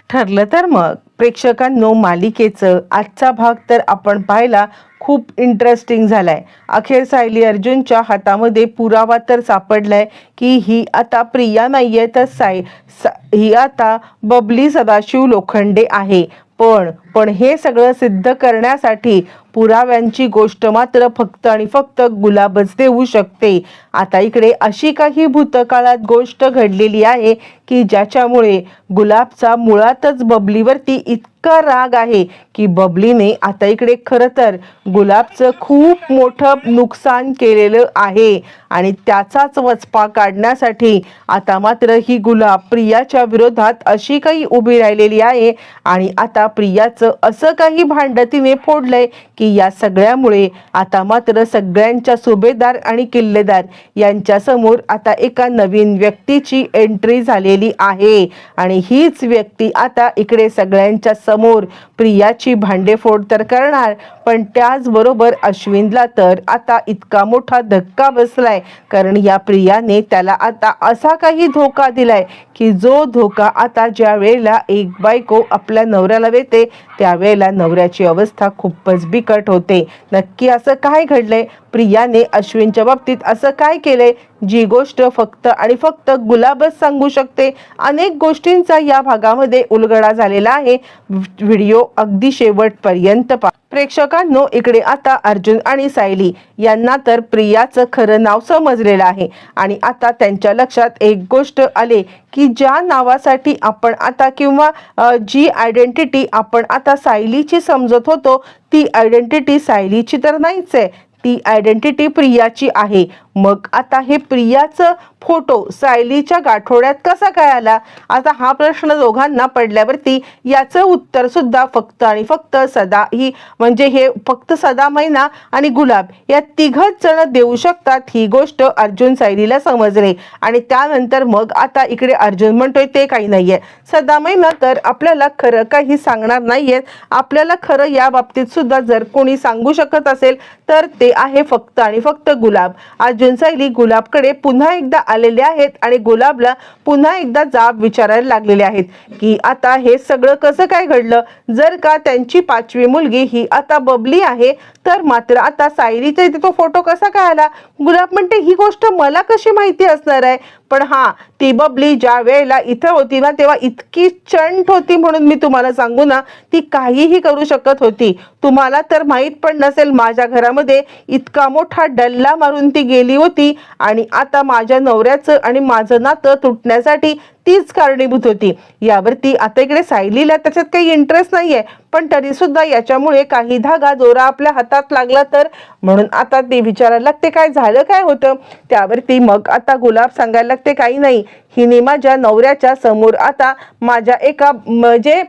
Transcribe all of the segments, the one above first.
ठरलं तर मग प्रेक्षकांनो, मालिकेचं आजचा भाग तर आपण पाहिला, खूप इंटरेस्टिंग झालाय. अखेर सायली अर्जुनच्या हातामध्ये पुरावा तर सापडलाय की ही आता प्रिया नाहीये, तर ही आता बबली सदाशिव लोखंडे आहे. पण हे सगळं सिद्ध करण्यासाठी पुराव्यांची गोष्ट मात्र फक्त आणि फक्त गुलाबच देऊ शकते. आता इकडे अशी काही भूतकाळात गोष्ट घडलेली आहे की ज्याच्यामुळे गुलाबचा मुळातच बबलीवरती इतका राग आहे की बबलीने आता इकडे खरं तर गुलाबचं खूप मोठं नुकसान केलेलं आहे आणि त्याचाच वचपा काढण्यासाठी आता मात्र ही गुलाब प्रियाच्या विरोधात अशी काही उभी राहिलेली आहे. आणि आता प्रियाचं असं काही भांडं तिने फोडलंय की या सगळ्यामुळे आता मात्र सगळ्यांच्या सुभेदार आणि किल्लेदार यांच्या समोर आता एका नवीन व्यक्तीची एंट्री झालेली आहे. आणि हीच व्यक्ती आता इकडे सगळ्यांच्या समोर प्रियाची भांडेफोड तर करणार, पण त्याचबरोबर अश्विनला तर आता इतका मोठा धक्का बसलाय, कारण या प्रियाने त्याला आता असा काही धोका दिलाय की जो धोका आता ज्या वेळेला एक बायको आपल्या नवऱ्याला देते त्यावेळेला नवऱ्याची अवस्था खूपच बिकट होते. नक्की असं काय घडलंय? प्रियाने अश्विनच्या बाबतीत असं काय केलंय जी गोष्ट फक्त आणि फक्त गुलाबच सांगू शकते? अनेक गोष्टींचा या भागामध्ये उलगडा झालेला आहे. व्हिडिओ अगदी शेवटपर्यंत पहा. प्रेक्षकांनो, इकडे आता अर्जुन आणि सायली यांना तर प्रियाचं खरं नाव समजलेलं आहे आणि आता त्यांच्या लक्षात एक गोष्ट आले की ज्या नावासाठी आपण आता किंवा जी आयडेंटिटी आपण आता सायलीची समजत होतो ती आयडेंटिटी सायलीची तर नाहीच आहे, ती आयडेंटिटी प्रियाची आहे. मग आता हे प्रियाचं फोटो सायलीच्या गाठोड्यात कसा काय आला? आता हा प्रश्न दोघांना पडल्यावरती याचं उत्तर सुद्धा फक्त आणि फक्त सदा ही म्हणजे हे फक्त सदा, मैना आणि गुलाब या तिघच जण देऊ शकतात. ही गोष्ट अर्जुन सायलीला समजले आणि त्यानंतर मग आता इकडे अर्जुन म्हणतोय ते काही नाहीये, सदा मैना तर आपल्याला खरं काही सांगणार नाहीयेत. आपल्याला खरं या बाबतीत सुद्धा जर कोणी सांगू शकत असेल तर ते आहे फक्त आणि फक्त गुलाब. अर्जुन सायली गुलाबकडे पुन्हा एकदा आलेले आहेत आणि गुलाबला पुन्हा एकदा जाब विचारायला लागलेले आहेत की आता हे सगळं कसं काय घडलं? जर का त्यांची 5वी मुलगी ही आता बबली आहे तर मात्र आता सायलीचा इथे तो फोटो कसा काय आला? गुलाब म्हणते ही गोष्ट मला कशी माहिती असणार आहे? पण हा, ती बबली ज्या वेळेला इथं होती ना तेव्हा इतकी चंट होती, म्हणून मी तुम्हाला सांगू ना, ती काहीही करू शकत होती. तुम्हाला तर माहीत पण नसेल, माझ्या घरामध्ये इतका मोठा डल्ला मारून ती गेली होती आणि आता माझ्या नवऱ्याचं आणि माझं नातं तुटण्यासाठी तीच कारणीभूत होती. यावरती आता इकडे सायलीला त्याच्यात काही इंटरेस्ट नाहीये, पण तरी सुद्धा याच्यामुळे काही धागा दोरा आपल्या हातात लागला तर, म्हणून आता ती विचारायला लागते काय झालं, काय होतं? त्यावरती मग आता गुलाब सांगायला लागते काही नाही, हिने माझ्या नवऱ्याच्या समोर आता माझ्या एका म्हणजे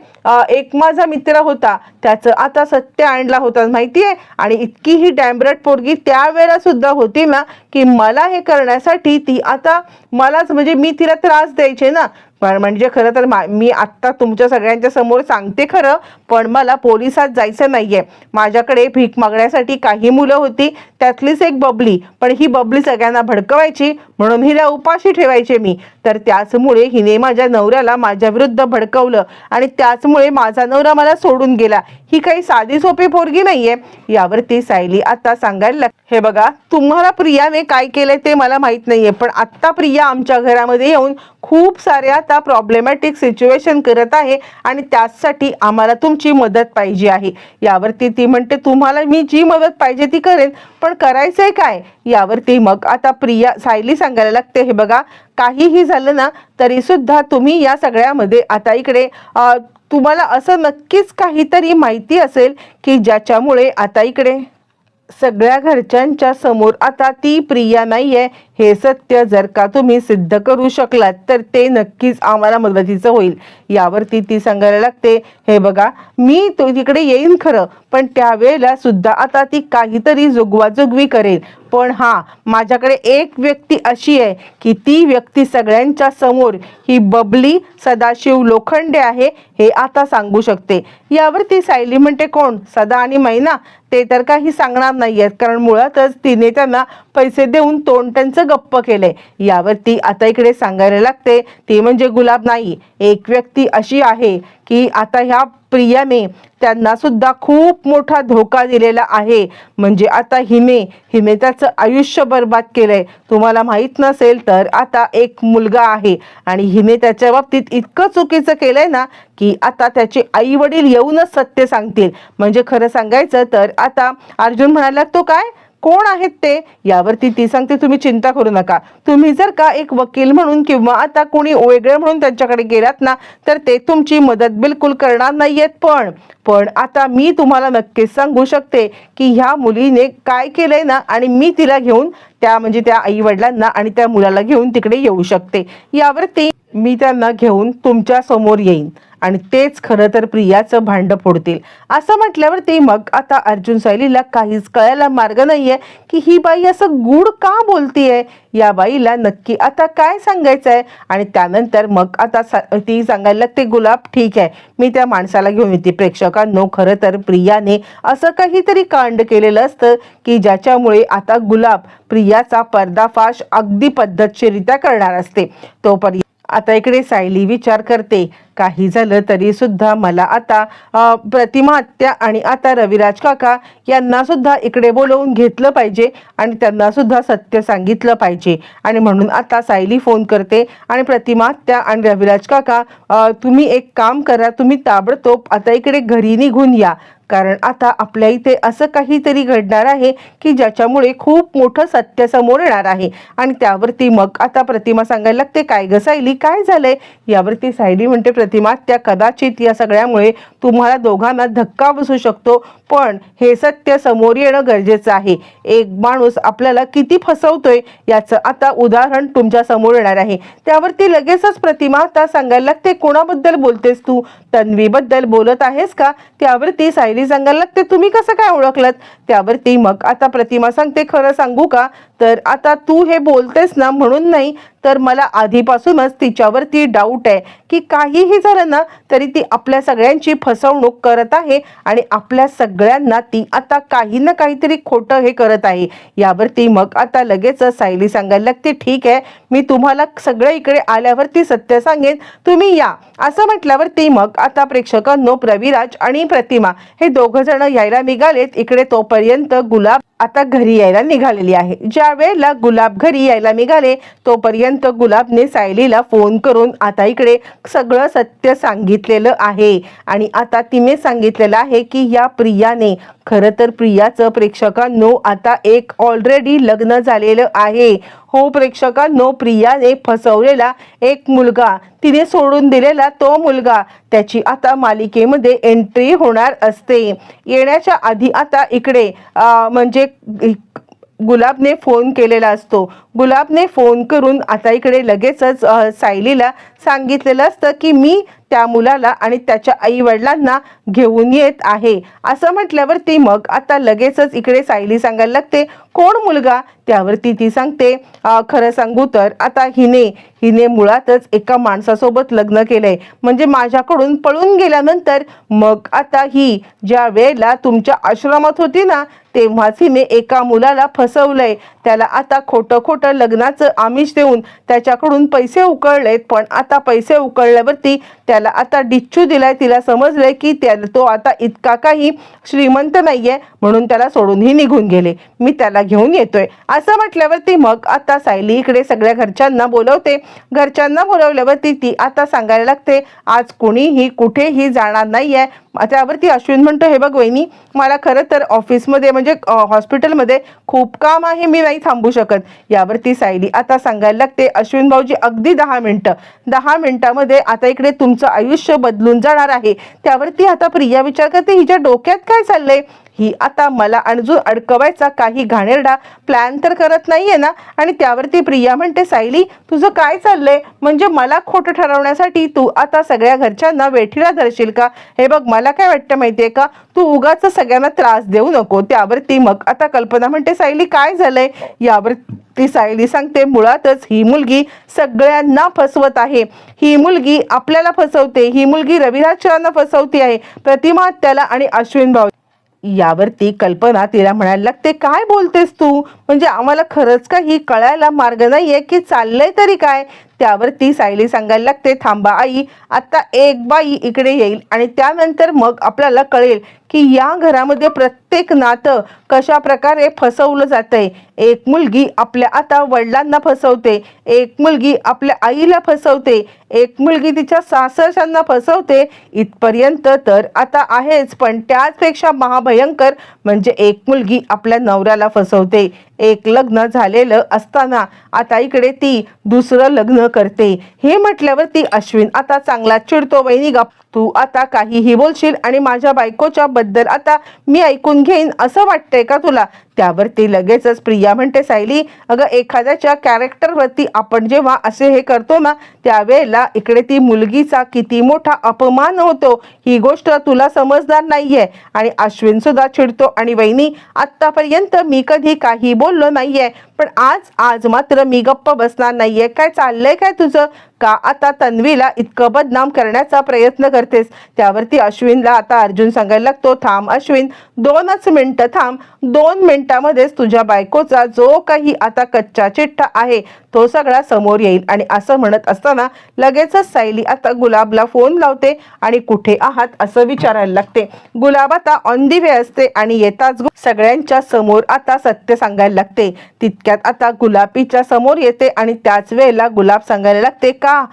एक माझा मित्र होता त्याचं आता सत्य आणला होता माहितीये. आणि इतकी ही डॅम्बरट पोरगी त्यावेळेला सुद्धा होती ना की मला हे करण्यासाठी ती आता मलाच म्हणजे मी तिला त्रास द्यायचे ना. म्हणजे खरं तर मी आत्ता तुमच्या सगळ्यांच्या समोर सांगते खरं, पण मला पोलिसात जायचं नाहीये. माझ्याकडे भीक मागण्यासाठी काही मुलं होती, त्यातलीच एक बबली, पण ही बबली सगळ्यांना भडकवायची म्हणून हिला उपाशी ठेवायचे मी. तर त्याचमुळे हिने माझ्या नवऱ्याला माझ्या विरुद्ध भडकवलं आणि त्याचमुळे माझा नवरा मला सोडून गेला. ही काही साधी सोपी पोरगी नाहीये. यावरती सायली आता सांगायला हे बघा, तुम्हाला प्रियाने काय केलंय ते मला माहित नाहीये, पण आत्ता प्रिया आमच्या घरामध्ये येऊन खूप साऱ्या आता प्रॉब्लेमॅटिक सिच्युएशन करत आहे आणि त्यासाठी आम्हाला तुमची मदत पाहिजे आहे. यावरती ती म्हणते तुम्हाला मी जी मदत पाहिजे ती करेन, पण करायचंय काय? यावरती मग आता प्रिया सायली सांगायला लागते हे बघा, काहीही झालं ना तरी सुद्धा तुम्ही या सगळ्यामध्ये आता इकडे तुम्हाला असं नक्कीच काहीतरी माहिती असेल की ज्याच्यामुळे आता इकडे सगळ्या घरच्यांच्या समोर आता ती प्रिया नाहीये हे सत्य जर का तुम्ही सिद्ध करू शकलात तर ते नक्कीच आम्हाला मदतीचं होईल. यावरती ती सांगायला लागते हे बघा, मी तो तिकडे येईन खरं, पण त्यावेळेला सुद्धा आता ती काहीतरी जुगवाजुगवी करेल. पण हा माझ्याकडे एक व्यक्ती अशी आहे की ती व्यक्ती सगळ्यांच्या समोर ही बबली सदाशिव लोखंडे आहे हे आता सांगू शकते. यावरती सायली म्हणते, कोण? सदा आणि मैना? ते तर काही सांगणार नाहीयेत, कारण मुळातच तिने त्यांना पैसे देऊन तोंड त्यांचं गप्प केलंय. यावरती आता इकडे सांगायला लागते ती म्हणजे गुलाब नाही, एक व्यक्ती अशी आहे की आता ह्या प्रियाने त्यांना सुद्धा खूप मोठा धोका दिलेला आहे. म्हणजे आता हिने त्याचं आयुष्य बर्बाद केलंय. तुम्हाला माहित नसेल तर आता एक मुलगा आहे आणि हिने त्याच्या बाबतीत इतकं चुकीचं केलंय ना की आता त्याचे आई वडील येऊनच सत्य सांगतील. म्हणजे खरं सांगायचं तर आता अर्जुन म्हणाला, तो काय, कोण आहेत ते? यावरती ती सांगते, तुम्ही चिंता करू नका, तुम्ही जर का एक वकील म्हणून किंवा आता कोणी वेगळे म्हणून त्यांच्याकडे गेलात ना तर ते तुमची मदत बिलकुल करणार नाहीयेत. पण आता मी तुम्हाला नक्कीच सांगू शकते की ह्या मुलीने काय केलंय ना, आणि मी तिला घेऊन त्या आई वडिलांना आणि त्या मुलाला घेऊन तिकडे येऊ शकते. यावरती मी त्यांना घेऊन तुमच्या समोर येईन आणि तेच खरं तर प्रियाचं भांड फोडतील. असं म्हटल्यावरती मग आता अर्जुन सायलीला काहीच कळायला मार्ग नाहीये की ही बाई असं गूढ का बोलतीये, या बाईला नक्की आता काय सांगायचं आहे. आणि त्यानंतर मग आता ती सांगायला लागते, गुलाब ठीक आहे, मी त्या माणसाला घेऊन येते. प्रेक्षकांनो, खरं तर प्रियाने असं काहीतरी कांड केलेलं असतं की ज्याच्यामुळे आता गुलाब प्रियाचा पर्दाफाश अगदी पद्धतशीरित्या करणार असते. तोपर्यंत आता इकडे सायली विचार करते, काही झालं तरी सुद्धा मला आता प्रतिमा आत्या आणि आता रविराज काका यांना सुद्धा इकडे बोलवून घेतलं पाहिजे आणि त्यांना सुद्धा सत्य सांगितलं पाहिजे. आणि म्हणून आता सायली फोन करते आणि प्रतिमा आत्या आणि रविराज काका, तुम्ही एक काम करा, तुम्ही ताबडतोब आता इकडे घरी निघून या, कारण आता आपल्या इथे असं काहीतरी घडणार आहे की ज्याच्यामुळे खूप मोठं सत्य समोर येणार आहे. आणि त्यावरती मग आता प्रतिमा सांगायला लागते, काय ग सायली, काय झालंय? यावरती सायली म्हणते, प्रतिमा त्या कदाचित या सगळ्यामुळे तुम्हाला दोघांना धक्का बसू शकतो, पण हे सत्य समोर येणं गरजेचं आहे. एक माणूस आपल्याला किती फसवतोय याचं आता उदाहरण तुमच्या समोर येणार आहे. त्यावरती लगेचच प्रतिमा आता सांगायला लागते, कोणाबद्दल बोलतेस तू? तन्वीबद्दल बोलत आहेस का? त्यावरती सायली सांगायला लागते, तुम्ही कसं काय ओळखलत? त्यावरती मग आता प्रतिमा सांगते, खरं सांगू का, तर आता तू हे बोलतेस ना म्हणून नाही, तर मला आधीपासूनच तिच्यावरती डाऊट आहे की काहीही झालं ना तरी ती आपल्या सगळ्यांची फसवणूक करत आहे आणि आपल्या सगळ्यांना ती आता काही ना काहीतरी खोटं हे करत आहे. यावरती मग आता लगेच सायली सांगायला लागते, ठीक आहे, मी तुम्हाला सगळं इकडे आल्यावरती सत्य सांगेन, तुम्ही या. असं म्हटल्यावरती मग आता प्रेक्षकांनो, रविराज आणि प्रतिमा हे दोघं जण यायला निघालेत इकडे. तोपर्यंत गुलाब आता घरी यायला निघालेली आहे. ज्या वेळेला गुलाब घरी यायला निघाले तोपर्यंत गुलाबने सायलीला फोन करून आता इकडे सगळं सत्य सांगितलेलं आहे. आणि आता तिने सांगितलेलं आहे की या प्रियाने, खरं तर प्रियाचं प्रेक्षकांनो आता एक ऑलरेडी लग्न झालेलं आहे. हो प्रेक्षकांनो, प्रियाने फसवलेला एक मुलगा, तिने सोडून दिलेला तो मुलगा, त्याची आता मालिकेमध्ये एंट्री होणार असते. येण्याच्या आधी आता इकडे म्हणजे गुलाबने फोन केलेला असतो. गुलाबने फोन करून आता इकडे लगेचच सायलीला सांगितलेलं असतं की मी त्या मुलाला आणि त्याच्या आई वडिलांना घेऊन येत आहे. असं म्हटल्यावरती मग आता लगेचच इकडे सायली सांगायला लागते, कोण मुलगा? त्यावरती ती सांगते, खरं सांगू तर आता हिने मुळातच एका माणसासोबत लग्न केलंय, म्हणजे माझ्याकडून पळून गेल्यानंतर मग आता ही ज्या वेळेला तुमच्या आश्रमात होती ना तेव्हाच हिने एका मुलाला फसवलंय. त्याला आता खोटं लग्नाचं आमिष देऊन त्याच्याकडून पैसे उकळलेत. पण आता पैसे उकळल्यावरती त्याला आता डिच्चू दिलाय. तिला समजलंय की तो आता इतका काही श्रीमंत नाहीये, म्हणून त्याला सोडूनही निघून गेले. मी त्याला घेऊन येतोय. असं म्हटल्यावरती मग आता सायली इकडे सगळ्या घरच्यांना बोलवते. घरच्यांना बोलवल्यावरती ती आता सांगायला लागते, आज कोणीही कुठेही जाणार नाहीये. त्यावरती अश्विन म्हणतो, हे बघ वहिनी, मला खरं तर ऑफिसमध्ये म्हणजे हॉस्पिटलमध्ये खूप काम आहे, मी नाही थांबू शकत. यावरती सायली आता सांगायला लागते, अश्विन भाऊजी अगदी 10 मिनिटं, 10 मिनिटामध्ये आता इकडे तुमचं आयुष्य बदलून जाणार आहे. त्यावरती आता प्रिया विचार करते, हिच्या डोक्यात काय चाललंय? ही आता मला अजून अडकवायचा काही घाणेरडा प्लॅन तर करत नाहीये ना. आणि त्यावरती प्रिया म्हणते, सायली तुझं काय चाललंय? म्हणजे मला खोटं ठरवण्यासाठी तू आता सगळ्या घरच्यांना वेठीला धरशील का? हे बघ, मला काय वाटतं माहितीये का, तू उगाच सगळ्यांना त्रास देऊ नको. त्यावरती मग आता कल्पना म्हणते, सायली काय झालंय? यावर ती सायली सांगते, मुळातच ही मुलगी सगळ्यांना फसवत आहे. ही मुलगी आपल्याला फसवते, ही मुलगी रविराज फसवती आहे, प्रतिमा त्याला आणि अश्विन भाऊ. यावरती कल्पना तिला म्हणायला लागते, काय बोलतेस तू? म्हणजे आम्हाला खरंच काही कळायला मार्ग नाहीये की चाललंय तरी काय? त्यावरती सायली सांगायला लागते, थांबा आई, आता एक बाई इकडे येईल आणि त्यानंतर मग आपल्याला कळेल की या घरामध्ये प्रत्येक नातं कशा प्रकारे फसवलं जातंय. एक मुलगी आपल्या आता वडिलांना फसवते, एक मुलगी आपल्या आईला फसवते, एक मुलगी तिच्या सासरच्यांना फसवते. इथपर्यंत तर आता आहेच, पण त्याचपेक्षा महाभयंकर म्हणजे एक मुलगी आपल्या नवऱ्याला फसवते. एक लग्न झालेलं असताना आता इकडे ती दुसरं लग्न करते. हे म्हटल्यावरती अश्विन आता चांगला चिडतो, वहिनी गप, तू आता काहीही बोलशील आणि माझ्या बायकोच्या बद्दल आता मी ऐकून घेईन असं वाटतंय का तुला? त्यावरती लगेचच प्रिया म्हणते, सायली अगं, एखाद्याच्या कॅरेक्टरवरती आपण जेव्हा असे हे करतो ना, त्यावेळेला इकडे ती मुलगीचा किती मोठा अपमान होतो ही गोष्ट तुला समजणार नाहीये. आणि अश्विन सुद्धा चिडतो आणि वहिनी, आतापर्यंत मी कधी काही बोललो नाहीये, पण आज मात्र मी गप्प बसणार नाहीये. काय चाललंय काय तुझं? का आता तन्वीला इतकं बदनाम करण्याचा प्रयत्न करतेस? त्यावरती अश्विनला आता अर्जुन सांगायला लागतो, थांब अश्विन, 2च मिनिटं थांब, 2 मिनिटामध्येच तुझ्या बायकोचा जो काही आता कच्चा चिट्टा आहे तो सगळा समोर येईल. आणि असं म्हणत असताना लगेचच सायली आता गुलाबला फोन लावते आणि कुठे आहात असं विचारायला लागते. गुलाब आता ऑन दी वे असते आणि येताच सगळ्यांच्या समोर आता सत्य सांगायला लागते. तितक्यात आता गुलाबीच्या समोर येते आणि त्याच वेळेला गुलाब सांगायला लागते, का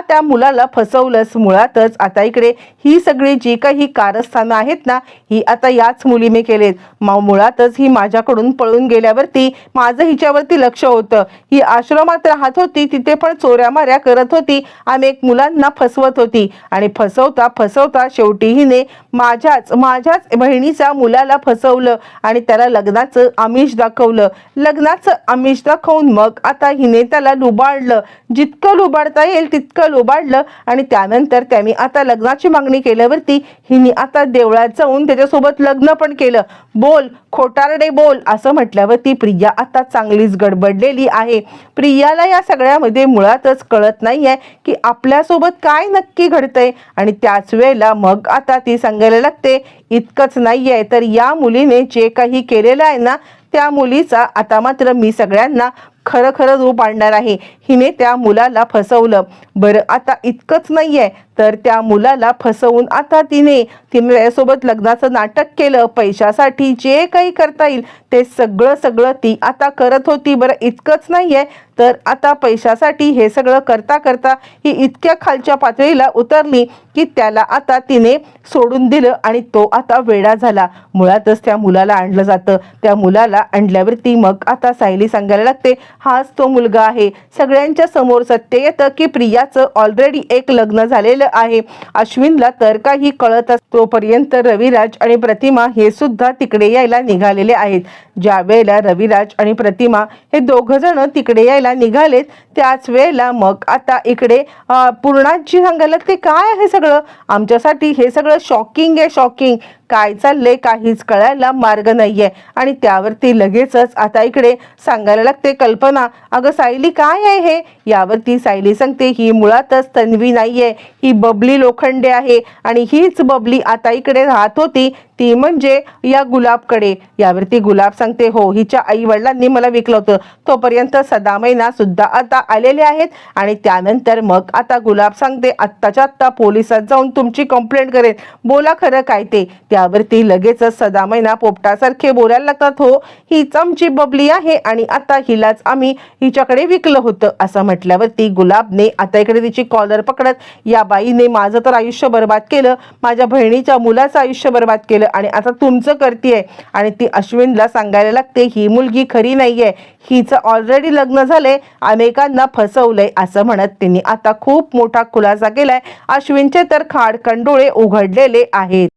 त्या मुलाला फसवलंस? मुळातच आता इकडे ही सगळी जी काही कारस्थानं आहेत ना, ही आता याच मुलीने केलेत. मुळातच ही माझ्याकडून पळून गेल्यावरती माझं हिच्यावरती लक्ष होतं. ही आश्रमात राहत होती, तिथे पण चोऱ्या माऱ्या करत होती, अनेक मुलांना फसवत होती आणि फसवता शेवटी हिने माझ्याच बहिणीच्या मुलाला फसवलं आणि त्याला लग्नाचं आमिष दाखवलं. लग्नाचं आमिष दाखवून मग आता हिने त्याला लुबाडलं, जितकं लुबाडता येईल तितकं लुबाडलं. आणि त्यानंतर त्यांनी आता लग्नाची मागणी केल्यावरती हिने आता देवळात जाऊन त्याच्यासोबत लग्न पण केलं. बोल खोटारडे बोल असं म्हटल्यावरती प्रिया आता चांगलीच गडबडलेली आहे. प्रियाला या सगळ्यामध्ये मुळातच कळत नाहीये की आपल्यासोबत काय नक्की घडतंय. आणि त्याच वेळेला मग आता ती सांगायला लागते, इतकंच नाहीये तर या मुलीने जे काही केलेलं आहे ना, त्या मुलीचा आता मात्र मी सगळ्यांना खरं रूप आणणार आहे. हिने त्या मुलाला फसवलं. बरं, आता इतकंच नाहीये तर त्या मुलाला फसवून आता तिने त्यासोबत लग्नाचं नाटक केलं. पैशासाठी जे काही करता येईल ते सगळं ती आता करत होती. बरं, इतकंच नाहीये तर आता पैशासाठी हे सगळं करता ही इतक्या खालच्या पातळीला उतरली की त्याला आता तिने सोडून दिलं आणि तो आता वेडा झाला. मुळातच त्या मुलाला आणलं जातं. त्या मुलाला आणल्यावरती मग आता सायली सांगायला लागते, हाच तो मुलगा आहे. सगळ्यांच्या समोर सत्य येतं की प्रियाचं ऑलरेडी एक लग्न झालेलं आहे. अश्विनला तर काही कळत तोपर्यंत रविराज आणि प्रतिमा हे सुद्धा तिकडे यायला निघालेले आहेत. ज्या वेळेला रविराज आणि प्रतिमा हे दोघं जण तिकडे यायला निघालेत त्याच वेळेला मग आता इकडे पूर्णाजी सांगायला लागते, काय आहे सगळं? आमच्यासाठी हे सगळं शॉकिंग आहे, शॉकिंग. काय चाललंय काहीच कळायला मार्ग नाहीये. आणि त्यावरती लगेचच आता इकडे सांगायला लागते कल्पना, अगं सायली काय आहे हे? यावरती सायली सांगते, ही मुळातच तन्वी नाहीये, ही बबली लोखंडे आहे आणि हीच बबली आता इकडे राहत होती, ती म्हणजे या गुलाबकडे. यावरती गुलाब सांगते, हो, हिच्या आई वडिलांनी मला विकलं होतं. तोपर्यंत सदामैना सुद्धा आता आलेले आहेत. आणि त्यानंतर मग आता गुलाब सांगते, आत्ताच्या आत्ता पोलिसात जाऊन तुमची कंप्लेंट करेन, बोला खरं काय ते. त्यावरती लगेचच सदामैना पोपटासारखे बोलायला लागतात, हो, हीच आमची बबली आहे आणि आता हिलाच आम्ही हिच्याकडे विकलं होतं. असं म्हटल्यावरती गुलाबने आता इकडे तिची कॉलर पकडत, या बाईने माझं तर आयुष्य बर्बाद केलं, माझ्या बहिणीच्या मुलाचं आयुष्य बर्बाद केलं आणि आता तुमचं करतीये. आणि ती अश्विनला सांगायला लागते, ही मुलगी खरी नाहीये, हिचं ऑलरेडी लग्न झालंय, अनेकांना फसवलंय. असं म्हणत तिने आता खूप मोठा खुलासा केलाय. अश्विनचे तर खाडकन डोळे उघडलेले आहेत.